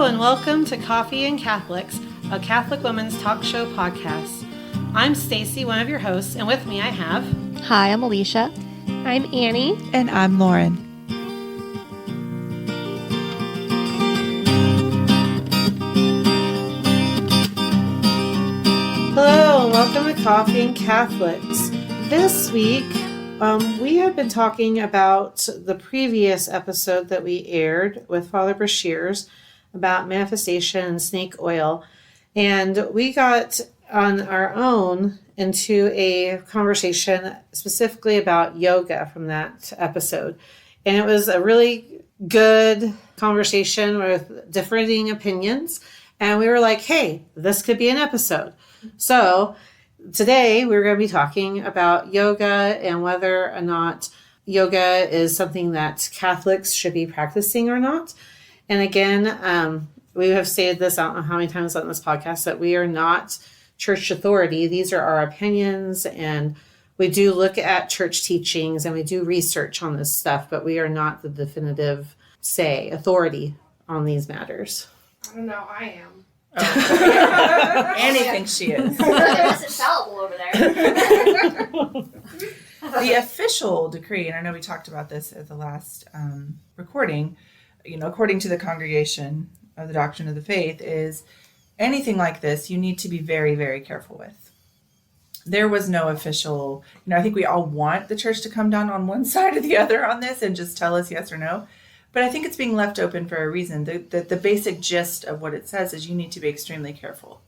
Hello and welcome to Coffee and Catholics, a Catholic women's talk show podcast. I'm Stacy, one of your hosts, and with me I have... Hi, I'm Alisha. I'm Annie. And I'm Lauren. Hello and welcome to Coffee and Catholics. This week, we have been talking about the previous episode that we aired with Father Brashears about manifestation and snake oil. And we got on our own into a conversation specifically about yoga from that episode. And it was a really good conversation with differing opinions. And we were like, hey, this could be an episode. So today we're going to be talking about yoga and whether or not yoga is something that Catholics should be practicing or not. And again, we have stated this, I don't know how many times on this podcast, that we are not church authority. These are our opinions, and we do look at church teachings and we do research on this stuff, but we are not the definitive, authority on these matters. I don't know, I am. Oh. Annie thinks she is. It's infallible over there. The official decree, and I know we talked about this at the last recording, according to the Congregation of the Doctrine of the Faith, is anything like this you need to be very, very careful with. There was no official, I think we all want the church to come down on one side or the other on this and just tell us yes or no. But I think it's being left open for a reason. The basic gist of what it says is you need to be extremely careful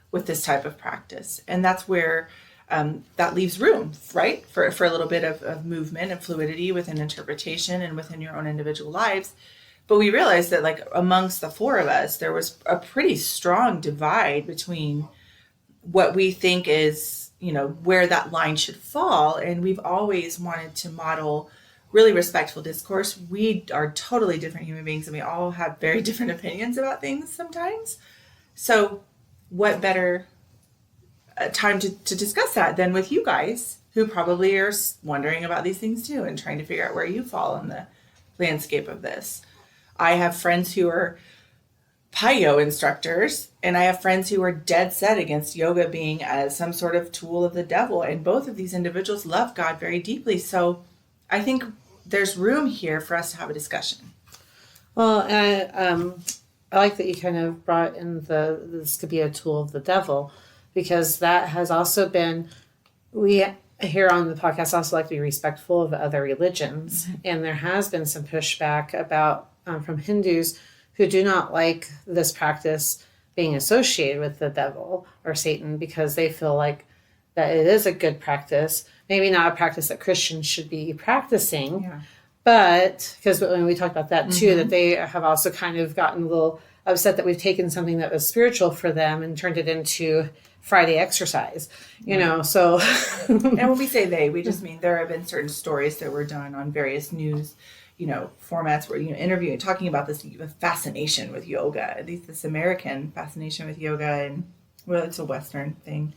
with this type of practice. And that's where that leaves room, right, for a little bit of movement and fluidity within interpretation and within your own individual lives. But we realized that, like, amongst the four of us, there was a pretty strong divide between what we think is, where that line should fall. And we've always wanted to model really respectful discourse. We are totally different human beings, and we all have very different opinions about things sometimes. So what better time to discuss that than with you guys, who probably are wondering about these things too and trying to figure out where you fall in the landscape of this. I have friends who are Payo instructors, and I have friends who are dead set against yoga being as some sort of tool of the devil. And both of these individuals love God very deeply. So I think there's room here for us to have a discussion. Well, I like that you kind of brought in this could be a tool of the devil, because that has also been, we here on the podcast also like to be respectful of other religions. Mm-hmm. And there has been some pushback about from Hindus who do not like this practice being associated with the devil or Satan, because they feel like that it is a good practice, maybe not a practice that Christians should be practicing, but because when we talked about that too, that they have also kind of gotten a little upset that we've taken something that was spiritual for them and turned it into Friday exercise, so. And when we say they, we just mean there have been certain stories that were done on various news, formats where, interviewing, talking about this fascination with yoga, at least this American fascination with yoga, and well, it's a Western thing.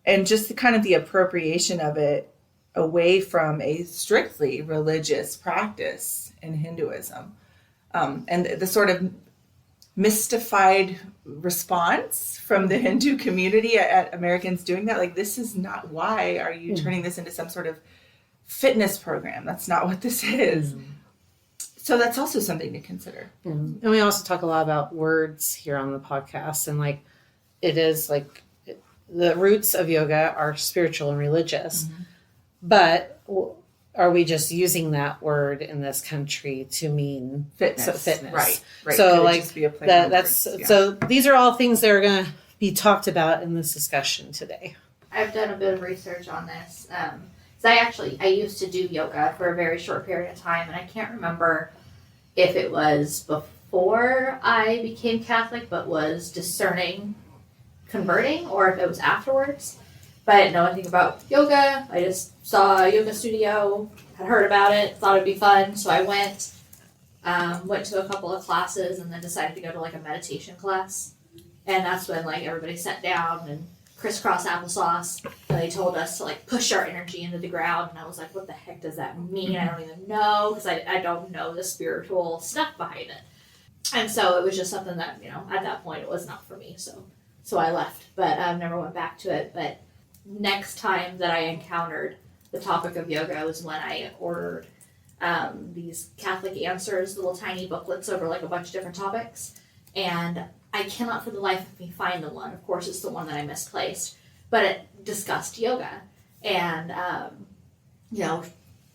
And just the kind of the appropriation of it away from a strictly religious practice in Hinduism. And the sort of mystified response from the Hindu community at Americans doing that. Like, this is not, why are you turning this into some sort of fitness program? That's not what this is. So that's also something to consider. And we also talk a lot about words here on the podcast. And it is the roots of yoga are spiritual and religious. Mm-hmm. But are we just using that word in this country to mean fitness? Right. So so these are all things that are going to be talked about in this discussion today. I've done a bit of research on this. I used to do yoga for a very short period of time, and I can't remember if it was before I became Catholic but was discerning converting, or if it was afterwards. But I didn't know anything about yoga. I just saw a yoga studio, had heard about it, thought it'd be fun, so I went to a couple of classes, and then decided to go to a meditation class. And that's when everybody sat down and crisscross applesauce, and they told us to push our energy into the ground, and I was like, what the heck does that mean? I don't even know, because I don't know the spiritual stuff behind it. And so it was just something that, at that point it was not for me. So I left, but never went back to it. But next time that I encountered the topic of yoga was when I ordered these Catholic Answers, little tiny booklets over like a bunch of different topics. And I cannot for the life of me find the one. Of course, it's the one that I misplaced. But it discussed yoga. And,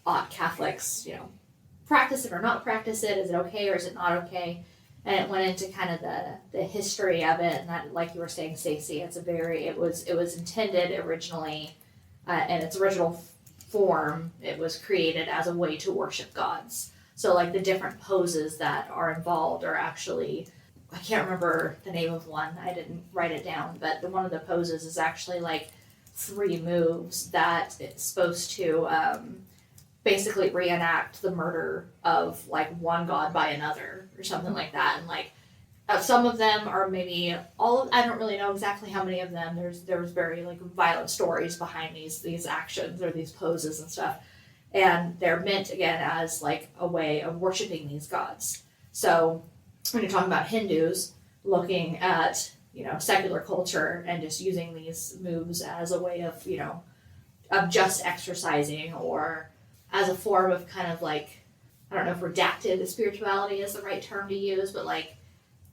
ought Catholics, practice it or not practice it? Is it okay or is it not okay? And it went into kind of the history of it. And that, like you were saying, Stacy, it was intended originally, in its original form, it was created as a way to worship gods. So like the different poses that are involved are actually, I can't remember the name of one, I didn't write it down, but one of the poses is actually like 3 moves that it's supposed to basically reenact the murder of like one god by another or something like that. And like some of them are maybe I don't really know exactly how many of them. There was very like violent stories behind these actions or these poses and stuff. And they're meant again as like a way of worshiping these gods. So when you're talking about Hindus looking at, secular culture and just using these moves as a way of, of just exercising or as a form of kind of like, I don't know if redacted spirituality is the right term to use, but like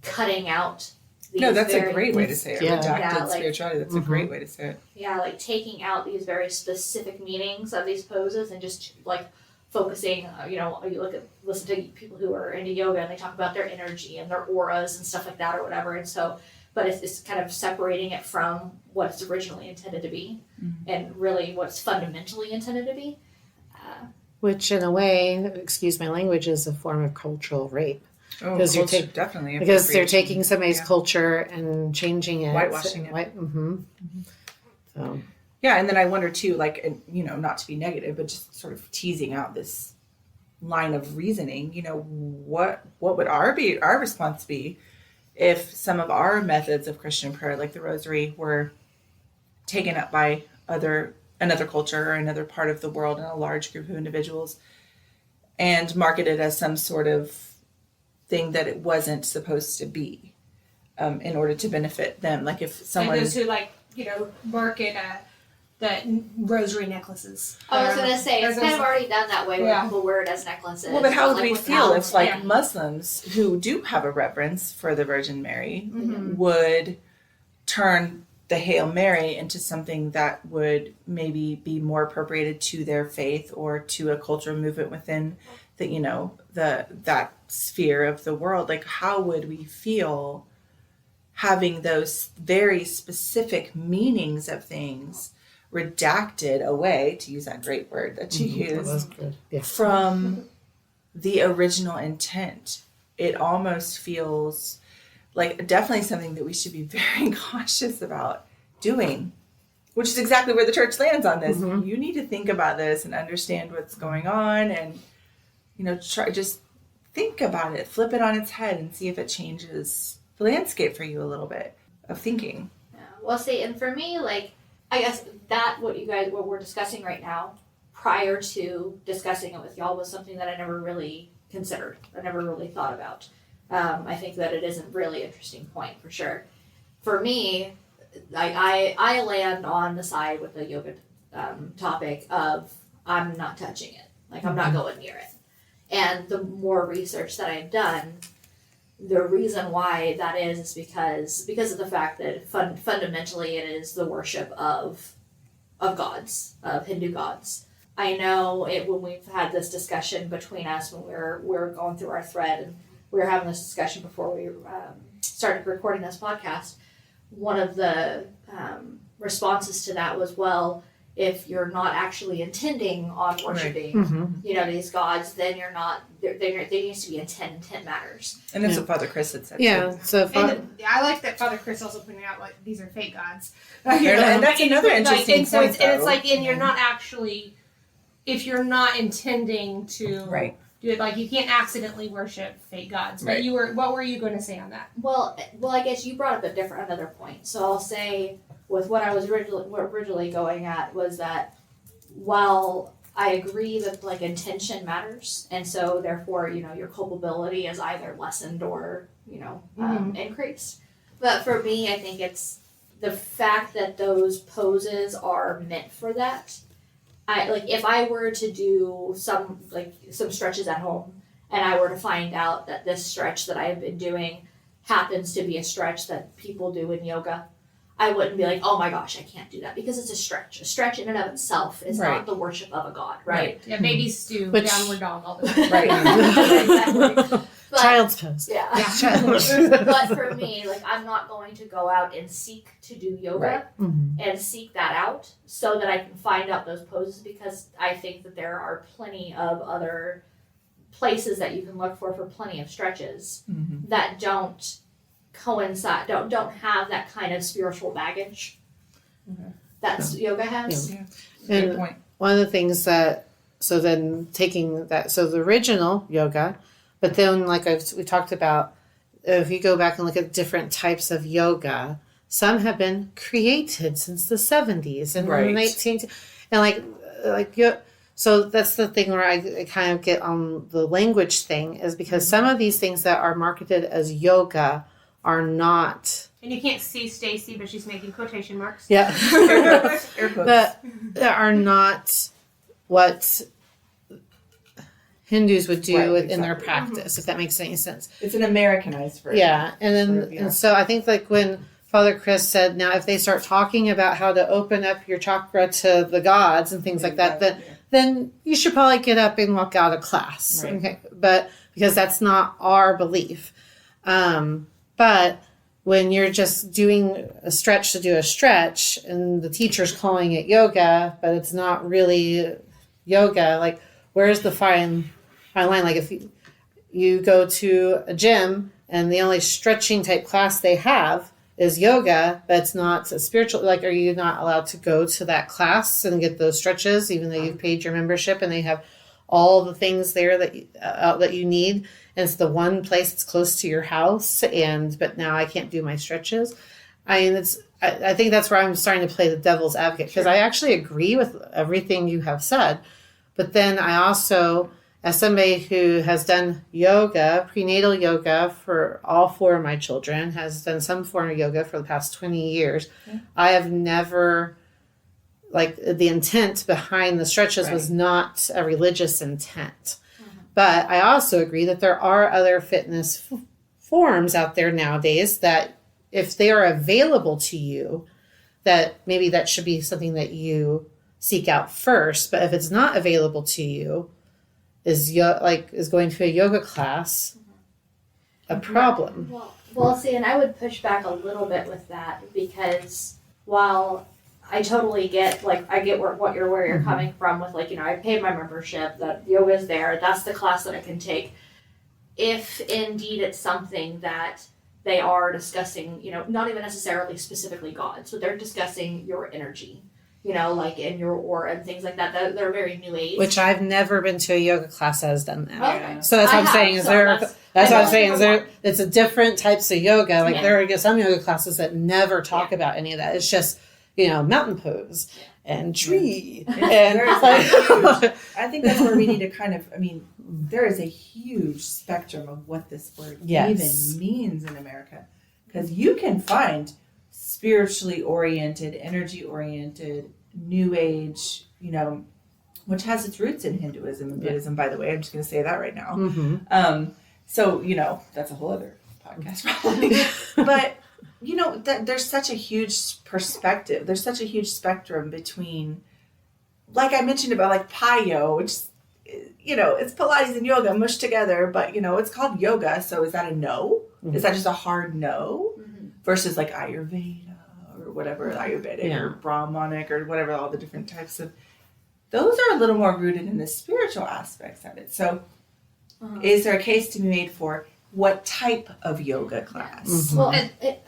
cutting out these that's a great way to say it. Yeah. Redacted spirituality, that's a great way to say it. Yeah, like taking out these very specific meanings of these poses and just like focusing, you listen to people who are into yoga and they talk about their energy and their auras and stuff like that or whatever. And so, but it's kind of separating it from what it's originally intended to be and really what's fundamentally intended to be. Which in a way, excuse my language, is a form of cultural rape. Oh, Because definitely. Because they're taking somebody's culture and changing it. Whitewashing it. So. Yeah, and then I wonder too, like, not to be negative, but just sort of teasing out this line of reasoning, what would our response be if some of our methods of Christian prayer, like the rosary, were taken up by another culture or another part of the world and a large group of individuals and marketed as some sort of thing that it wasn't supposed to be in order to benefit them. Like if someone... And those who market the rosary necklaces. I was going to say, it's kind of already done that way when people wear it as necklaces. Well, but how would we feel if Muslims who do have a reverence for the Virgin Mary would turn the Hail Mary into something that would maybe be more appropriated to their faith or to a cultural movement within that sphere of the world? Like, how would we feel having those very specific meanings of things redacted away, to use that great word that you use, from the original intent? It almost feels like definitely something that we should be very cautious about doing, which is exactly where the church lands on this. You need to think about this and understand what's going on and, just think about it, flip it on its head and see if it changes the landscape for you a little bit of thinking. Yeah. Well, see, and for me, like, I guess that what we're discussing right now, prior to discussing it with y'all, was something that I never really considered. I never really thought about. I think that it is a really interesting point for sure. For me, I land on the side with the yoga topic of I'm not touching it. Like, I'm not going near it. And the more research that I've done, the reason why that is because of the fact that fundamentally it is the worship of gods, of Hindu gods. I know it when we've had this discussion between us when we're going through our thread, and we were having this discussion before we started recording this podcast. One of the responses to that was, well, if you're not actually intending on worshiping, these gods, then you're not. There needs to be intent. Intent matters. And that's what Father Chris had said. Yeah. Too. So I like that Father Chris also pointed out like these are fake gods. And that's another interesting point. And it's like, and you're not actually, if you're not intending to do it, like you can't accidentally worship fake gods. But what were you going to say on that? Well, I guess you brought up another point. So I'll say with what I was originally going at was that while I agree that like intention matters, and so therefore, your culpability is either lessened or increased. But for me, I think it's the fact that those poses are meant for that. If I were to do some stretches at home, and I were to find out that this stretch that I have been doing happens to be a stretch that people do in yoga, I wouldn't be like, oh my gosh, I can't do that, because it's a stretch. A stretch in and of itself is not the worship of a god, right? Yeah, baby stew, downward dog all the time. Right. Exactly. But, child's pose. Yeah. But for me, I'm not going to go out and seek to do yoga and seek that out so that I can find out those poses, because I think that there are plenty of other places that you can look for plenty of stretches that don't coincide, don't have that kind of spiritual baggage that yoga has. Yeah. And Good point. one of the things that, so then taking that, so the original yoga, but then we talked about, if you go back and look at different types of yoga, some have been created since the 70s and the 19th, and so that's the thing where I kind of get on the language thing, is because some of these things that are marketed as yoga are not. And you can't see Stacy, but she's making quotation marks. Yeah. Air quotes. But that are not what Hindus would do in their practice, if that makes any sense. It's an Americanized version. Yeah. And then, and so I think when Father Chris said, now if they start talking about how to open up your chakra to the gods and things like that, then you should probably get up and walk out of class. Right. Okay. But because that's not our belief. But when you're just doing a stretch to do a stretch and the teacher's calling it yoga, but it's not really yoga, where's the fine line? If you go to a gym and the only stretching type class they have is yoga, but it's not a spiritual, are you not allowed to go to that class and get those stretches, even though you've paid your membership and they have all the things there that you need? And it's the one place that's close to your house, but now I can't do my stretches. I mean, I think that's where I'm starting to play the devil's advocate, because I actually agree with everything you have said. But then I also, as somebody who has done yoga, prenatal yoga for all 4 of my children, has done some form of yoga for the past 20 years, I have never, the intent behind the stretches was not a religious intent. But I also agree that there are other fitness forms out there nowadays that if they are available to you, that maybe that should be something that you seek out first. But if it's not available to you, is going to a yoga class a problem? Well, see, and I would push back a little bit with that, because while I totally get, I get where you're coming from with, I paid my membership, that yoga is there, that's the class that I can take. If indeed it's something that they are discussing, not even necessarily specifically gods, but they're discussing your energy, in your aura and things like that. They're very new age. Which I've never been to a yoga class that has done that. Okay. So that's what I'm saying. That's what I'm saying. It's a different types of yoga. There are some yoga classes that never talk about any of that. It's just, mountain pose and tree. And I think that's where we need to there is a huge spectrum of what this word even means in America. Because you can find spiritually oriented, energy oriented, new age, which has its roots in Hinduism and Buddhism, by the way. I'm just going to say that right now. So, that's a whole other podcast probably. But, there's such a huge perspective. There's such a huge spectrum between, I mentioned about Payo, which, it's Pilates and yoga mushed together, but, it's called yoga. So is that a no? Is that just a hard no? Versus Ayurveda or whatever, Ayurvedic or Brahmanic or whatever, all the different types of, those are a little more rooted in the spiritual aspects of it. So is there a case to be made for what type of yoga class? Well,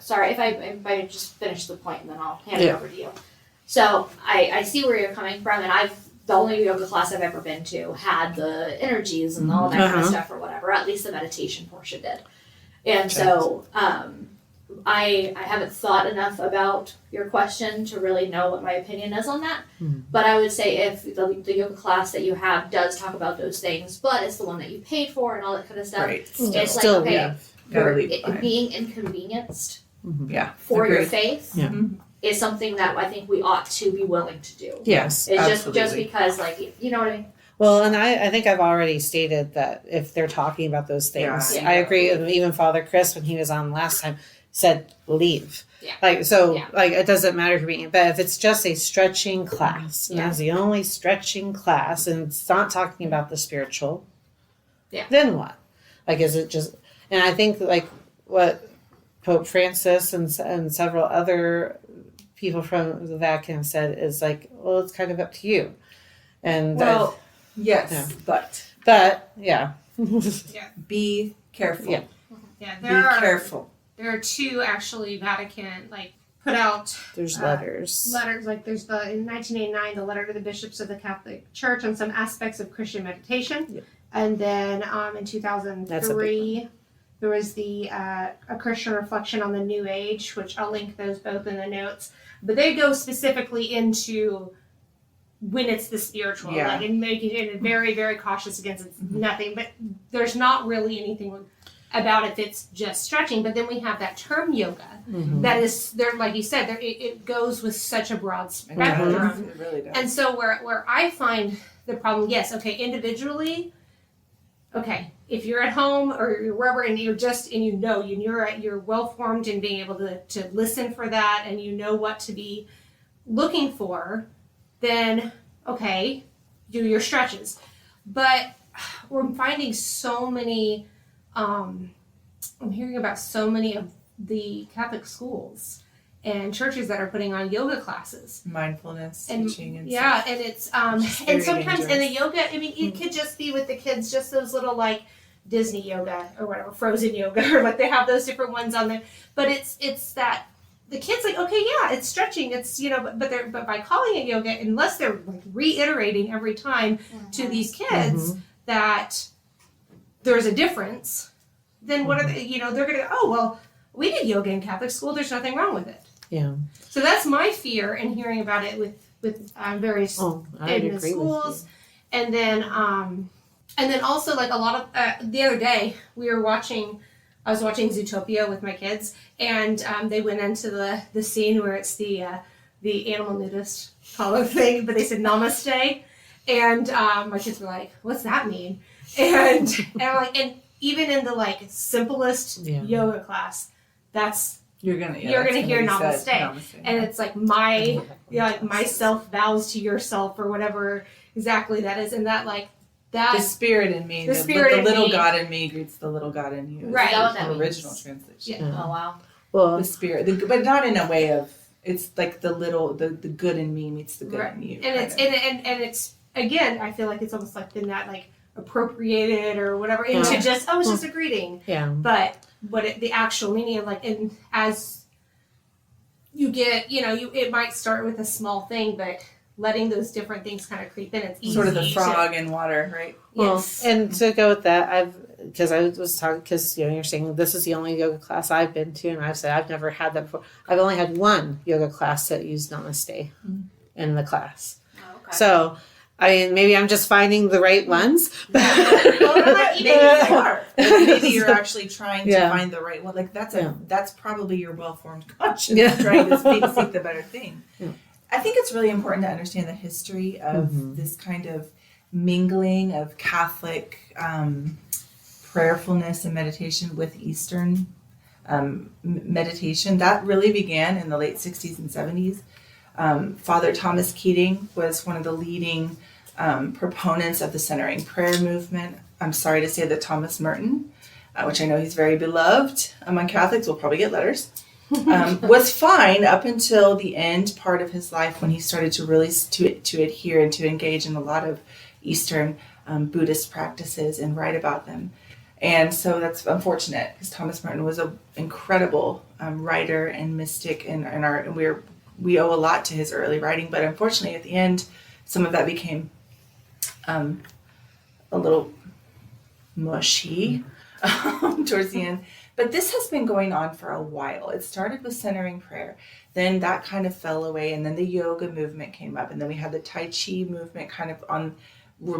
sorry, if I just finish the point and then I'll hand it over to you. So I see where you're coming from, and the only yoga class I've ever been to had the energies and all that kind of stuff or whatever, at least the meditation portion did. And so I haven't thought enough about your question to really know what my opinion is on that. But I would say if the yoga class that you have does talk about those things, but it's the one that you paid for and all that kind of stuff, Right. it's Still like, okay, being inconvenienced for your faith is something that I think we ought to be willing to do. Yes, it's just because, like, you know what I mean? Well, and I think I've already stated that if they're talking about those things, Yeah. I agree. And even Father Chris, when he was on last time, said leave. Yeah. Like, so, Yeah. like, it doesn't matter for me. But if it's just a stretching class, and that's the only stretching class, and it's not talking about the spiritual, then what? Like, is it just, and I think, like, what Pope Francis and several other people from the Vatican said is like, well, it's kind of up to you. And yes, but yeah. be careful. Yeah. Yeah, Be careful. There are two actually Vatican put out. There's letters. Like there's in 1989 the letter to the bishops of the Catholic Church on some aspects of Christian meditation, and then in 2003 there was the a Christian reflection on the New Age, which I'll link those both in the notes. But they go specifically into when it's the spiritual, and making it very, very cautious against it's nothing. But there's not really anything about if it's just stretching. But then we have that term yoga that is there, like you said, it goes with such a broad spectrum. It really does. And so where I find the problem, individually, if you're at home or you're wherever and you're well formed in being able to listen for that and you know what to be looking for, then do your stretches. But we're finding so many, I'm hearing about so many of the Catholic schools and churches that are putting on yoga classes, mindfulness and teaching, and and it's and sometimes in the yoga, I mean, it could just be with the kids, just those little like Disney yoga or whatever, Frozen yoga, or like they have those different ones on there. But it's that the kids like, it's stretching, it's but by calling it yoga, unless they're like reiterating every time to these kids that there's a difference, then what are they? They're gonna go, we did yoga in Catholic school. There's nothing wrong with it. Yeah. So that's my fear in hearing about it with various in the schools, and then also like a lot of the other day I was watching Zootopia with my kids, and they went into the scene where it's the animal nudist collar thing, but they said namaste, and my kids were like, "What's that mean?" And I'm like, and even in the like simplest yoga class, you're gonna hear namaste, and it's like my self vows to yourself or whatever exactly that is, and that like that the spirit in me, the little God in me greets the little God in you. Right, that the means? original translation. Oh wow. Well, the spirit, but not in a way of it's like the good in me meets the good in you, and it's again, I feel like it's almost like been that like appropriated or whatever into just it's just a greeting. Yeah. But the actual meaning of like, and as you get, it might start with a small thing, but letting those different things kind of creep in, it's easy. Sort of the frog in water, right? Yes. Well, and to go with that, you're saying this is the only yoga class I've been to, and I've said I've never had that before. I've only had one yoga class that used namaste in the class. Oh, okay. So, I mean, maybe I'm just finding the right ones. Maybe you're actually trying to find the right one. Like that's probably your well-formed conscience trying to seek the better thing. Yeah. I think it's really important to understand the history of this kind of mingling of Catholic prayerfulness and meditation with Eastern meditation. That really began in the late 60s and 70s. Father Thomas Keating was one of the leading proponents of the centering prayer movement. I'm sorry to say that Thomas Merton, which I know he's very beloved among Catholics, will probably get letters, was fine up until the end part of his life when he started to really to adhere and to engage in a lot of Eastern Buddhist practices and write about them. And so that's unfortunate because Thomas Merton was an incredible writer and mystic, and we owe a lot to his early writing. But unfortunately, at the end, some of that became a little mushy. towards the end. But this has been going on for a while. It started with centering prayer. Then that kind of fell away. And then the yoga movement came up. And then we had the Tai Chi movement kind of on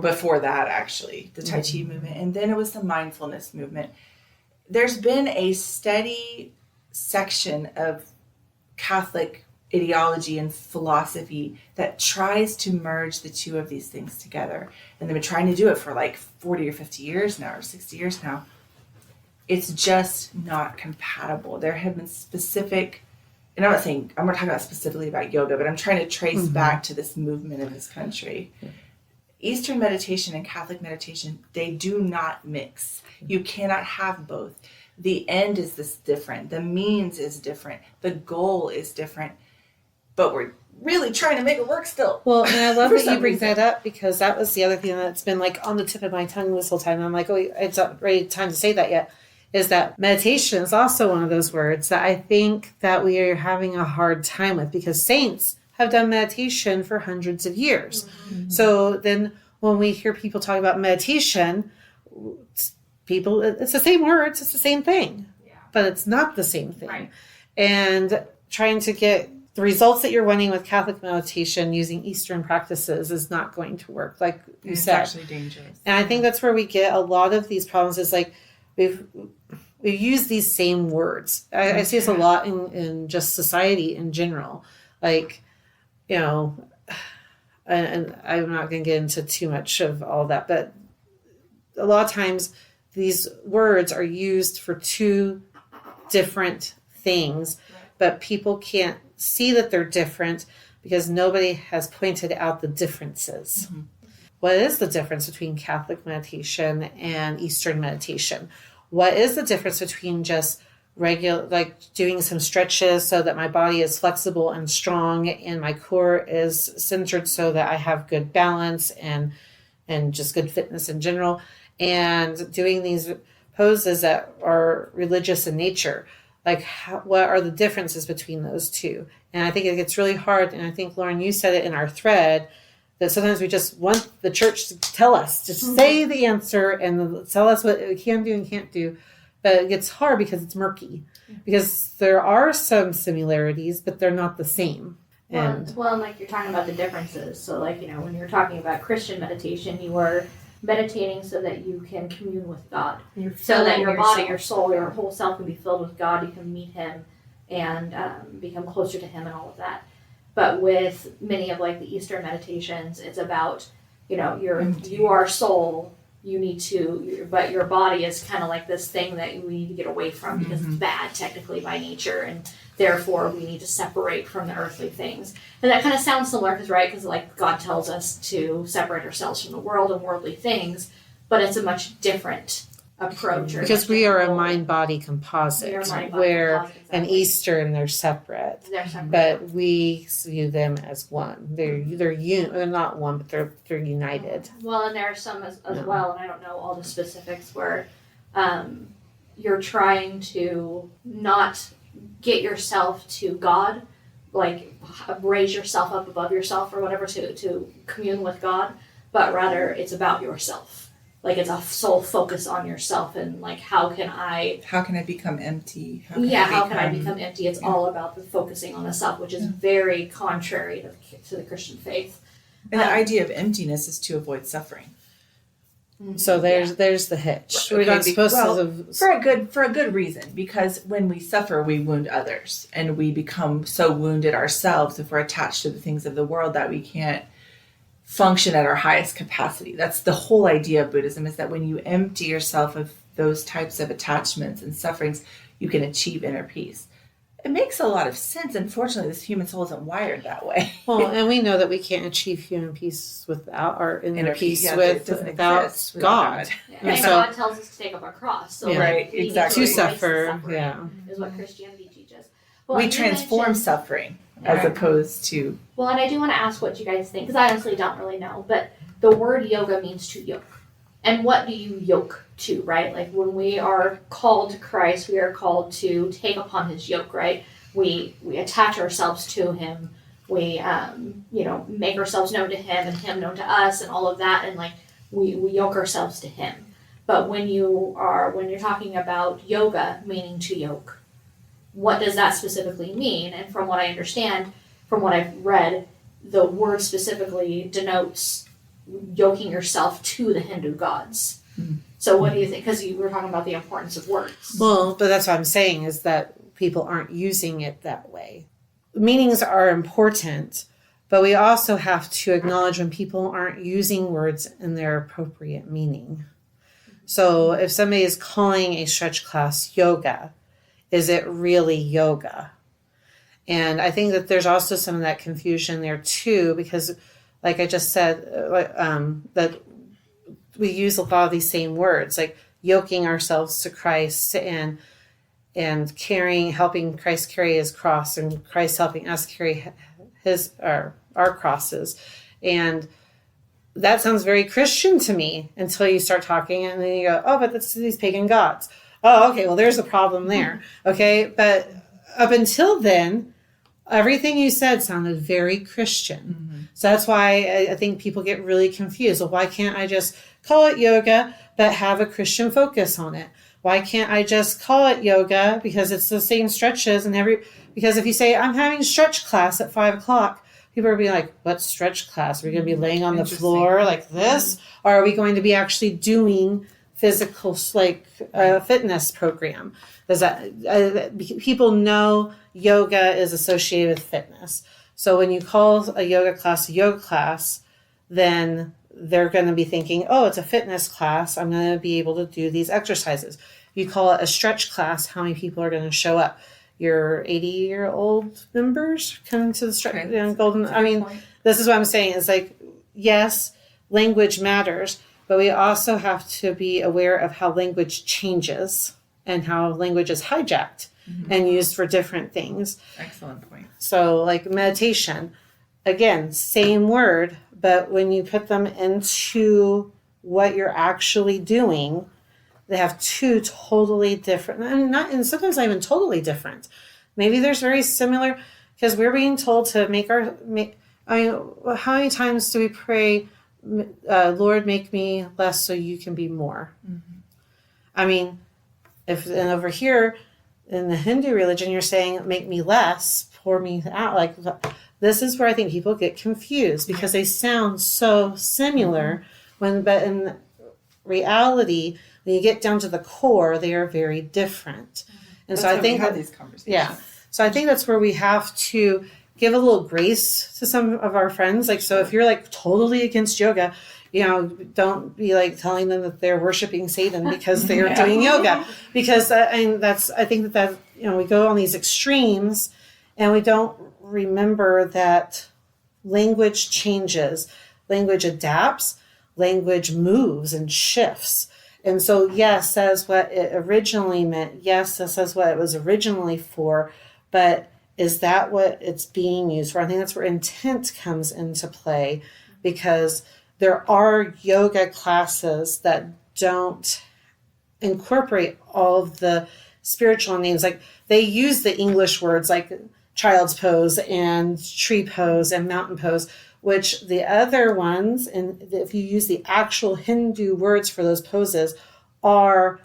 before that, actually, the Tai Chi movement. And then it was the mindfulness movement. There's been a steady section of Catholic ideology and philosophy that tries to merge the two of these things together. And they've been trying to do it for like 40 or 50 years now, or 60 years now. It's just not compatible. There have been specific, and I'm not talking about specifically about yoga, but I'm trying to trace back to this movement in this country. Eastern meditation and Catholic meditation, they do not mix. You cannot have both. The end is this different. The means is different. The goal is different. But we're really trying to make it work still. Well, and I love that you bring that up, because that was the other thing that's been like on the tip of my tongue this whole time. I'm like, oh, it's not ready time to say that yet. Is that meditation is also one of those words that I think that we are having a hard time with, because saints have done meditation for hundreds of years. Mm-hmm. So then when we hear people talk about meditation, it's the same words, it's the same thing, but it's not the same thing. Right. And trying to get the results that you're wanting with Catholic meditation using Eastern practices is not going to work, like you said. It's actually dangerous. And I think that's where we get a lot of these problems, is like we've used these same words. I see this a lot in just society in general. Like, you know, and I'm not going to get into too much of all that, but a lot of times these words are used for two different things, but people can't see that they're different because nobody has pointed out the differences. Mm-hmm. What is the difference between Catholic meditation and Eastern meditation? What is the difference between just regular, like doing some stretches so that my body is flexible and strong and my core is centered so that I have good balance and just good fitness in general, and doing these poses that are religious in nature? Like, what are the differences between those two? And I think it gets really hard. And I think, Lauren, you said it in our thread, that sometimes we just want the church to tell us, to say the answer and tell us what we can do and can't do. But it gets hard because it's murky. Because there are some similarities, but they're not the same. Well, and like you're talking about the differences. So like, you know, when you're talking about Christian meditation, you are meditating so that you can commune with God. So that your body, your soul, your whole self can be filled with God. You can meet Him and become closer to Him and all of that. But with many of like the Eastern meditations, it's about, you know, you are soul. You need to, but your body is kind of like this thing that we need to get away from because it's bad technically by nature, and therefore we need to separate from the earthly things. And that kind of sounds similar, because like God tells us to separate ourselves from the world and worldly things, but it's a much different approach. Because we are a mind-body composite, where an Eastern, they're separate. But we view them as one. They're not one, but they're united. Well, and there are some as well, and I don't know all the specifics, where you're trying to not get yourself to God, like raise yourself up above yourself or whatever to commune with God, but rather it's about yourself. Like it's a sole focus on yourself, and like how can I become empty? How can I become empty? It's all about the focusing on the self, which is very contrary to the Christian faith. And the idea of emptiness is to avoid suffering. So there's the hitch. We're not supposed to for a good reason, because when we suffer, we wound others, and we become so wounded ourselves if we're attached to the things of the world that we can't function at our highest capacity. That's the whole idea of Buddhism, is that when you empty yourself of those types of attachments and sufferings, you can achieve inner peace. It makes a lot of sense. Unfortunately, this human soul isn't wired that way. Well, and we know that we can't achieve human peace without our inner peace without God. Yeah. And so, God tells us to take up our cross. So exactly. To suffer, is what Christianity teaches. Well, we transform suffering as opposed to... Well, and I do want to ask what you guys think, because I honestly don't really know, but the word yoga means to yoke. And what do you yoke to, right? Like when we are called to Christ, we are called to take upon His yoke, right? We attach ourselves to Him. We, make ourselves known to Him and Him known to us and all of that. And like we yoke ourselves to Him. But when you're talking about yoga, meaning to yoke, what does that specifically mean? And from what I understand, from what I've read, the word specifically denotes yoking yourself to the Hindu gods. So what do you think? Because you were talking about the importance of words. Well, but that's what I'm saying is that people aren't using it that way. Meanings are important, but we also have to acknowledge when people aren't using words in their appropriate meaning. So if somebody is calling a stretch class yoga, is it really yoga? And I think that there's also some of that confusion there too, because like I just said, that we use a lot of these same words, like yoking ourselves to Christ and helping Christ carry his cross, and Christ helping us carry our crosses. And that sounds very Christian to me until you start talking and then you go, oh, but that's these pagan gods. Oh, okay, well, there's a problem there. Okay, but up until then, everything you said sounded very Christian. So that's why I think people get really confused. Well, why can't I just call it yoga, but have a Christian focus on it? Why can't I just call it yoga because it's the same stretches because if you say, I'm having stretch class at 5:00, people are be like, what stretch class? Are we going to be laying on the floor like this? Or are we going to be actually doing physical, fitness program? Does that, people know yoga is associated with fitness. So when you call a yoga class, then they're going to be thinking, oh, it's a fitness class. I'm going to be able to do these exercises. You call it a stretch class, how many people are going to show up? Your 80-year-old members coming to the stretch, golden. I mean, this is what I'm saying. It's like, yes, language matters, but we also have to be aware of how language changes and how language is hijacked and used for different things. Excellent point. So like meditation, again, same word, but when you put them into what you're actually doing, they have two totally different, and sometimes not even totally different. Maybe there's very similar, because we're being told to how many times do we pray, Lord, make me less so you can be more? I mean, and over here in the Hindu religion, you're saying, make me less, pour me out. Like, this is where I think people get confused because they sound so similar but in reality, when you get down to the core, they are very different. And so I think we have these conversations. Yeah. So I think that's where we have to give a little grace to some of our friends. Like, so if you're like totally against yoga, don't be like telling them that they're worshiping Satan because they're doing yoga. Because I think that we go on these extremes and we don't remember that language changes, language adapts, language moves and shifts. And so, yes, that's what it originally meant. Yes, this is what it was originally for. But is that what it's being used for? I think that's where intent comes into play, because there are yoga classes that don't incorporate all of the spiritual names. Like, they use the English words like child's pose and tree pose and mountain pose, which the other ones, and if you use the actual Hindu words for those poses, are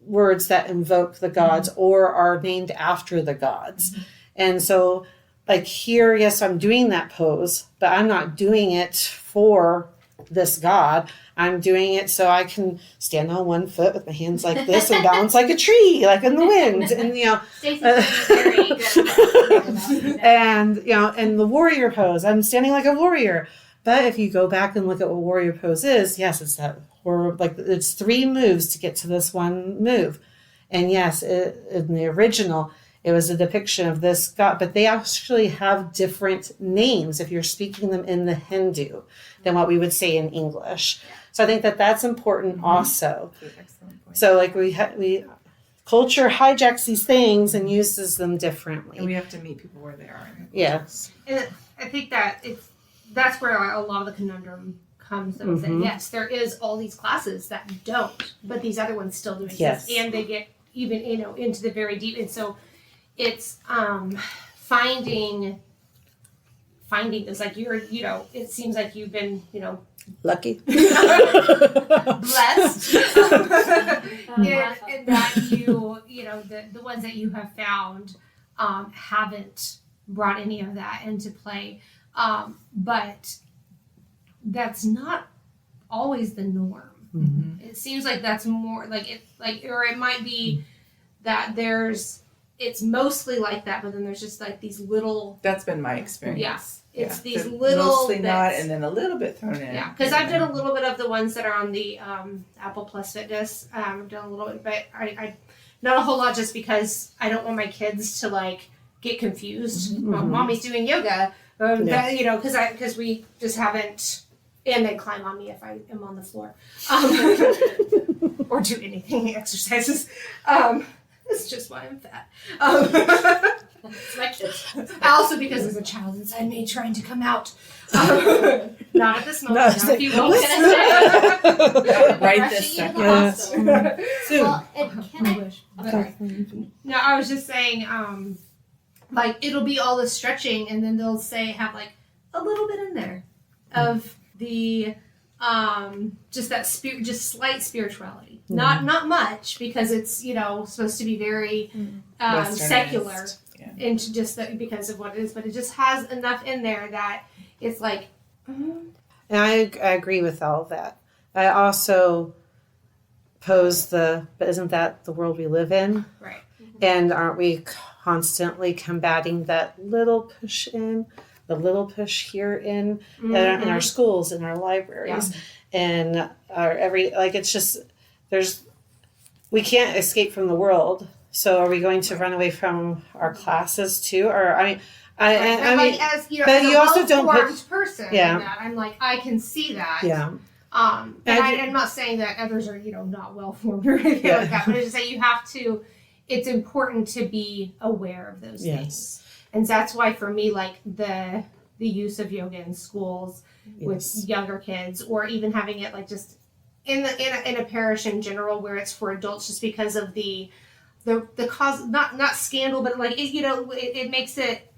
words that invoke the gods or are named after the gods. And so, like here, yes, I'm doing that pose, but I'm not doing it for this god. I'm doing it so I can stand on one foot with my hands like this and balance like a tree, like in the wind. And Stacy's very good. And and the warrior pose, I'm standing like a warrior. But if you go back and look at what warrior pose is, yes, it's that horror, like it's 3 moves to get to this one move. And yes, in the original, it was a depiction of this god, but they actually have different names if you're speaking them in the Hindu than what we would say in English. So I think that that's important also. Excellent point. So like we culture hijacks these things and uses them differently. And we have to meet people where they are. Yes. And I think that that's where a lot of the conundrum comes. That say, yes, there is all these classes that don't, but these other ones still do exist, and they get even into the very deep. And so it's finding this, like it seems like you've been Lucky. Blessed. And that you know, the ones that you have found haven't brought any of that into play. But that's not always the norm. Mm-hmm. It seems like that's more or it might be that it's mostly like that, but then there's just like these little. That's been my experience. Yeah. It's these They're little mostly bits. not, and then a little bit thrown in. Yeah, because I've done a little bit of the ones that are on the Apple Plus Fitness. I've done a little bit, but I not a whole lot, just because I don't want my kids to like get confused. Mm-hmm. Mommy's doing yoga, that, you know, because we just haven't. And they climb on me if I am on the floor, or do anything exercises. It's just why I'm fat. It's my kids. Also because there's a child inside me trying to come out. Not at this moment. Not if you won't. Right this second. Soon. Well, and can I? wish. Okay. No, I was just saying, like it'll be all the stretching, and then they'll say have like a little bit in there of the just that just slight spirituality. Not much, because it's, you know, supposed to be very secular. Yeah. Into just that because of what it is, but it just has enough in there that it's like. And I agree with all of that. I also pose but isn't that the world we live in? Right. And aren't we constantly combating that little push in, the little push here in our schools, in our libraries, and our it's just we can't escape from the world. So are we going to run away from our classes too? Or I mean, as you know, but as you a also don't well-formed person, Yeah. in that, I'm like, I can see that. Yeah. And I'm not saying that others are, you know, not well formed or anything like that, but it's just that you have to. It's important to be aware of those things, and that's why for me, like the use of yoga in schools with younger kids, or even having it like just in a parish in general where it's for adults, just because of the cause, not scandal, but like it makes it,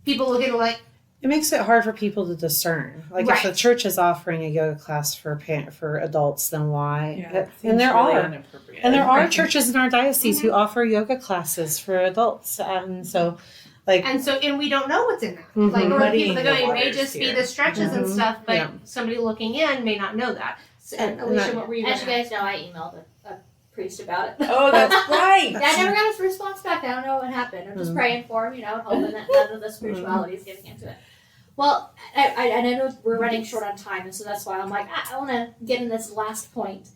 people look at it like, it makes it hard for people to discern. Like if the church is offering a yoga class for adults, then why? And there are churches in our diocese who offer yoga classes for adults, and so we don't know what's in that. Like, or people that go, it may just be the stretches and stuff, but somebody looking in may not know that. And Alisha, what were you? As you guys know, I emailed a priest about it. Oh, that's right. I never got a response back. I don't know what happened. I'm just praying for him, you know, hoping that none of the spirituality is getting into it. Well, I know we're running short on time, and so that's why I'm like, I want to get in this last point,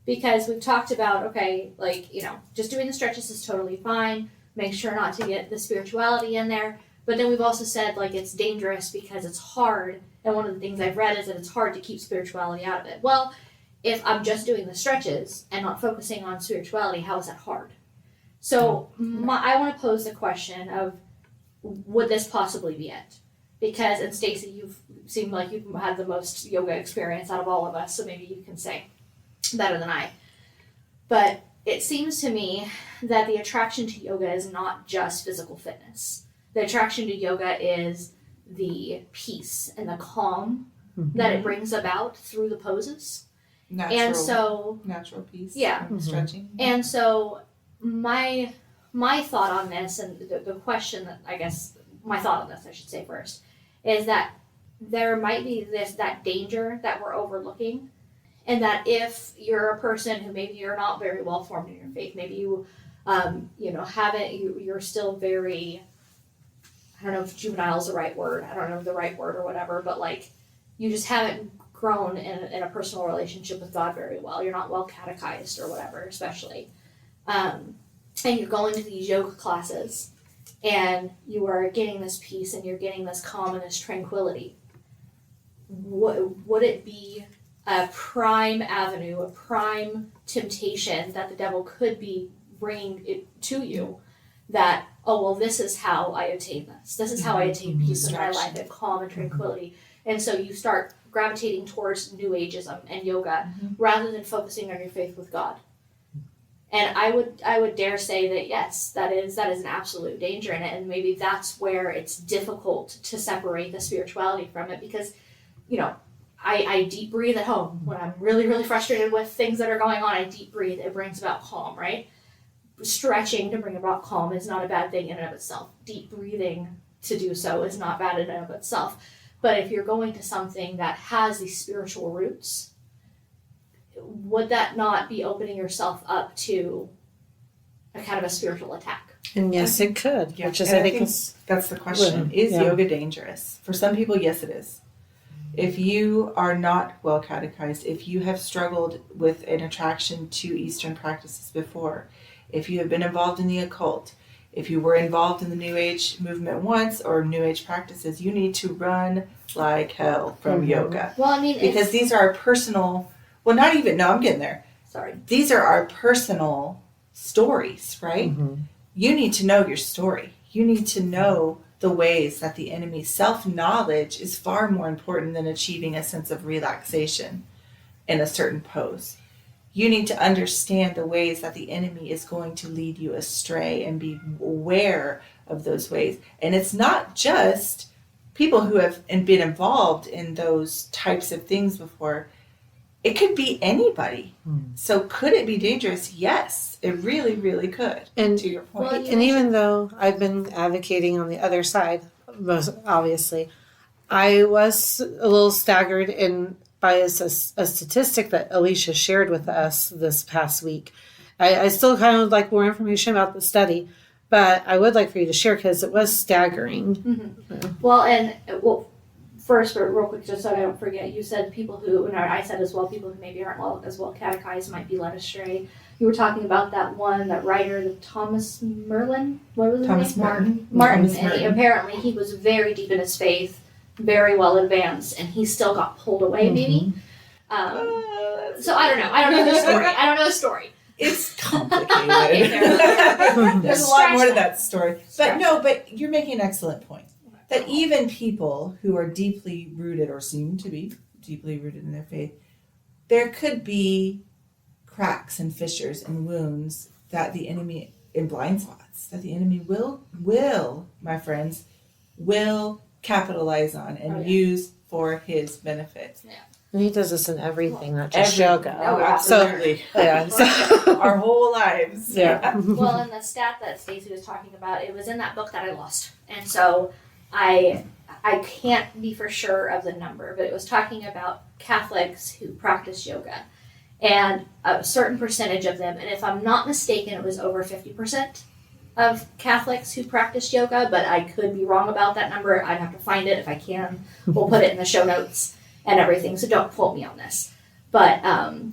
because we've talked about, okay, like, you know, just doing the stretches is totally fine. Make sure not to get the spirituality in there. But then we've also said, like, it's dangerous because it's hard. And one of the things I've read is that it's hard to keep spirituality out of it. Well, if I'm just doing the stretches and not focusing on spirituality, how is that hard? So I want to pose the question of, would this possibly be it? Because, and Stacy, you've seemed like you've had the most yoga experience out of all of us, so maybe you can say better than I. But it seems to me that the attraction to yoga is not just physical fitness. The attraction to yoga is the peace and the calm that it brings about through the poses. Natural peace. Yeah. Stretching. And so my thought on this, and the question that my thought on this, I should say first, is that there might be that danger that we're overlooking, and that if you're a person who maybe you're not very well formed in your faith, maybe you you're still very, I don't know if juvenile is the right word, I don't know the right word or whatever, but like you just haven't grown in a personal relationship with God very well. You're not well catechized or whatever, especially. And you're going to these yoga classes and you are getting this peace and you're getting this calm and this tranquility. Would it be a prime avenue, a prime temptation that the devil could be bringing it to you, that, oh, well, this is how I attain this. This is how I attain peace in my life and calm and tranquility. And so you start gravitating towards New Ageism and yoga rather than focusing on your faith with God. And I would dare say that yes, that is an absolute danger in it, and maybe that's where it's difficult to separate the spirituality from it, because, you know, I deep breathe at home. When I'm really, really frustrated with things that are going on, I deep breathe. It brings about calm, right? Stretching to bring about calm is not a bad thing in and of itself. Deep breathing to do so is not bad in and of itself. But if you're going to something that has these spiritual roots, would that not be opening yourself up to a kind of a spiritual attack? And yes, it could. Yeah. Which is, And I think, that's the question. Is yoga dangerous? For some people, yes, it is. If you are not well catechized, if you have struggled with an attraction to Eastern practices before, if you have been involved in the occult, if you were involved in the New Age movement once or New Age practices, you need to run like hell from yoga. Well, I mean, because these are our personal, well, not even, no, I'm getting there. Sorry. These are our personal stories, right? Mm-hmm. You need to know your story. You need to know the ways that the enemy, self-knowledge is far more important than achieving a sense of relaxation in a certain pose. You need to understand the ways that the enemy is going to lead you astray and be aware of those ways. And it's not just people who have been involved in those types of things before. It could be anybody. So could it be dangerous? Yes, it really, really could. And to your point. Well, and even though I've been advocating on the other side, most obviously, I was a little staggered by a statistic that Alisha shared with us this past week. I still kind of like more information about the study, but I would like for you to share because it was staggering. Mm-hmm. Well, first, but real quick, just so I don't forget, you said people who, and I said as well, people who maybe aren't as well catechized might be led astray. You were talking about that writer, the Thomas Merlin. What was his Thomas name? Martin. And apparently he was very deep in his faith, very well advanced, and he still got pulled away, maybe. So I don't know. I don't know the story. It's complicated. There's a lot more to that story. But you're making an excellent point. That even people who are deeply rooted or seem to be deeply rooted in their faith, there could be cracks and fissures and wounds that the enemy, in blind spots, that the enemy will, my friends, will capitalize on and use for his benefit. Yeah. And he does this in everything, not just yoga. Oh, absolutely. So, our whole lives. Yeah. Well, and the stat that Stacy was talking about, it was in that book that I lost. And so I can't be for sure of the number, but it was talking about Catholics who practice yoga. And a certain percentage of them, and if I'm not mistaken, it was over 50% of Catholics who practice yoga, but I could be wrong about that number. I'd have to find it if I can. We'll put it in the show notes and everything, so don't quote me on this. But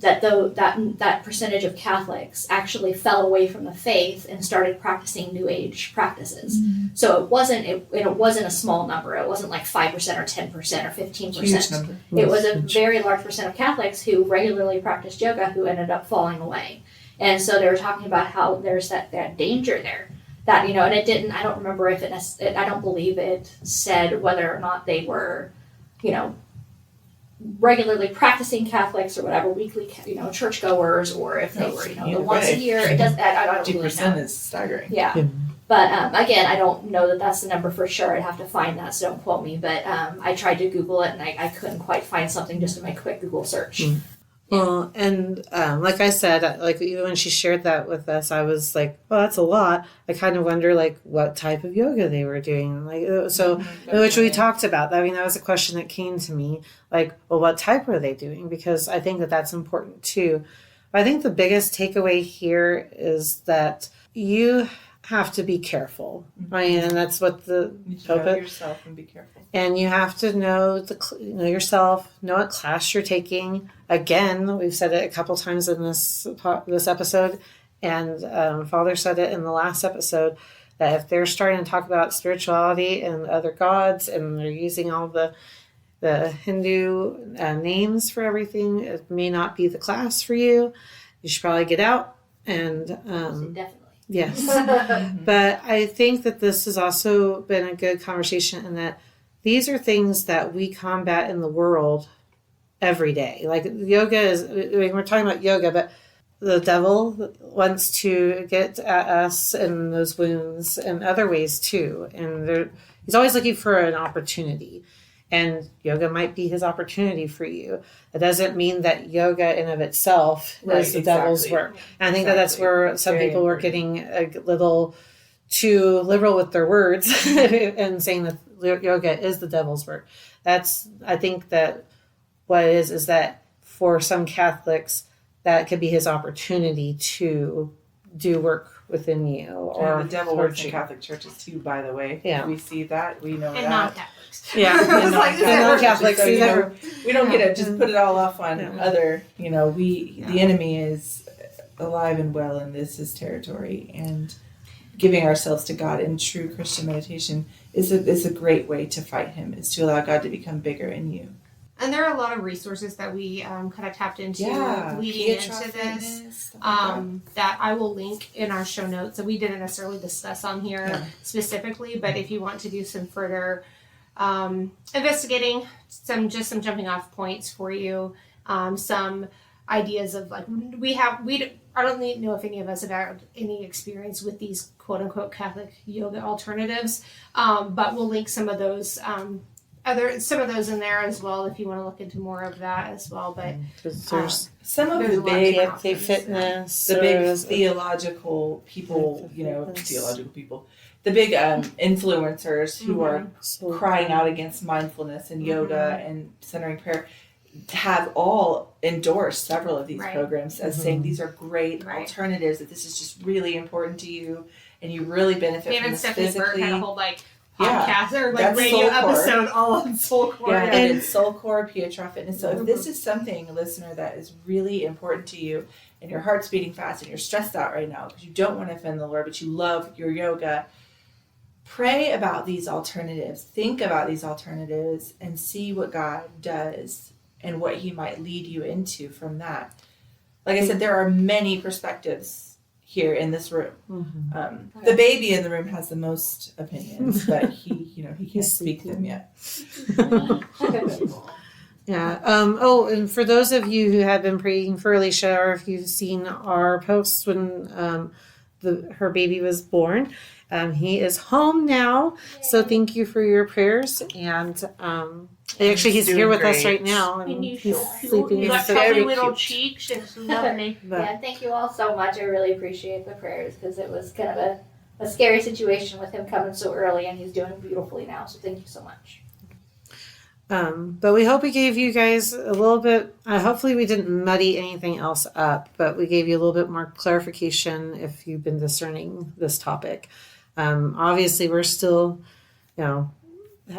that percentage of Catholics actually fell away from the faith and started practicing New Age practices. Mm-hmm. So it wasn't a small number. It wasn't like 5% or 10% or 15%. Huge number. It was a very large percent of Catholics who regularly practiced yoga who ended up falling away. And so they were talking about how there's that danger there. That, and it didn't, I don't remember if I don't believe it said whether or not they were, regularly practicing Catholics or whatever, weekly, churchgoers, or if they were, the once a year. It does. I don't really know. 50% is staggering. Yeah. But again, I don't know that that's the number for sure. I'd have to find that, so don't quote me. But I tried to Google it, and I couldn't quite find something just in my quick Google search. Well, and like I said, like even when she shared that with us, I was like, well, that's a lot. I kind of wonder like what type of yoga they were doing. Like, so, which we talked about. I mean, that was a question that came to me. Like, well, what type were they doing? Because I think that that's important too. But I think the biggest takeaway here is that you have to be careful. Right? And that's what the you need to know yourself and be careful. And you have to know yourself, know what class you're taking. Again, we've said it a couple times in this episode, and Father said it in the last episode, that if they're starting to talk about spirituality and other gods, and they're using all the Hindu names for everything, it may not be the class for you. You should probably get out. And Definitely. Yes. But I think that this has also been a good conversation, in that these are things that we combat in the world every day. Like yoga is, we're talking about yoga, but the devil wants to get at us in those wounds and other ways too. And he's always looking for an opportunity. And yoga might be his opportunity for you. It doesn't mean that yoga in of itself is the devil's work. And I think that's where some people were getting a little too liberal with their words and saying that yoga is the devil's work. I think that what it is that for some Catholics, that could be his opportunity to do work within you. Or the devil works in Catholic churches too, by the way. Yeah. We see that. We know and that. non-Catholics. Yeah. And non-Catholics. So, we don't get to just put it all off on other, the enemy is alive and well in his territory. And giving ourselves to God in true Christian meditation is a great way to fight him, is to allow God to become bigger in you. And there are a lot of resources that we kind of tapped into leading into this that I will link in our show notes. So we didn't necessarily discuss on here specifically, but if you want to do some further investigating, some jumping off points for you, some ideas of like I don't know if any of us have had any experience with these quote unquote Catholic yoga alternatives, but we'll link some of those in there as well if you want to look into more of that as well. But there's some of the big fitness, the big theological people, the big influencers who are crying out against mindfulness and yoga and centering prayer, have all endorsed several of these programs as saying these are great alternatives, that this is just really important to you and you really benefit from this Stephanie physically. Burke had a whole podcast or radio episode all on Soulcore. Yeah, and it's Soulcore, Pietro Fitness. So if this is something, listener, that is really important to you and your heart's beating fast and you're stressed out right now because you don't want to offend the Lord, but you love your yoga, pray about these alternatives, think about these alternatives, and see what God does and what he might lead you into from that. Like I said, there are many perspectives here in this room. The baby in the room has the most opinions, but he can't speak them yet. Yeah. And for those of you who have been praying for Alisha, or if you've seen our posts when her baby was born, he is home now. Yay. So thank you for your prayers. And actually, he's here with us right now. And he's sleeping. He's got tiny little cheeks. It's lovely. Yeah, thank you all so much. I really appreciate the prayers because it was kind of a scary situation with him coming so early, and he's doing beautifully now. So thank you so much. But we hope we gave you guys a little bit, hopefully we didn't muddy anything else up, but we gave you a little bit more clarification if you've been discerning this topic. Obviously, we're still,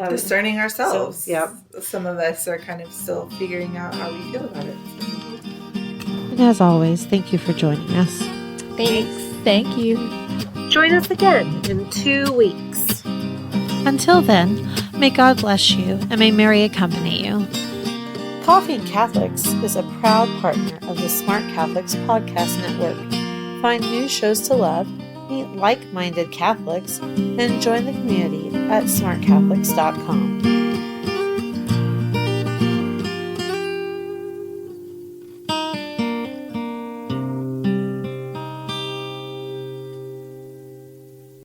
discerning ourselves. So, yep. Some of us are kind of still figuring out how we feel about it. And as always, thank you for joining us. Thanks. Thank you. Join us again in 2 weeks. Until then, may God bless you and may Mary accompany you. Coffee and Catholics is a proud partner of the SmartCatholics Podcast Network. Find new shows to love, meet like-minded Catholics, and join the community at smartcatholics.com.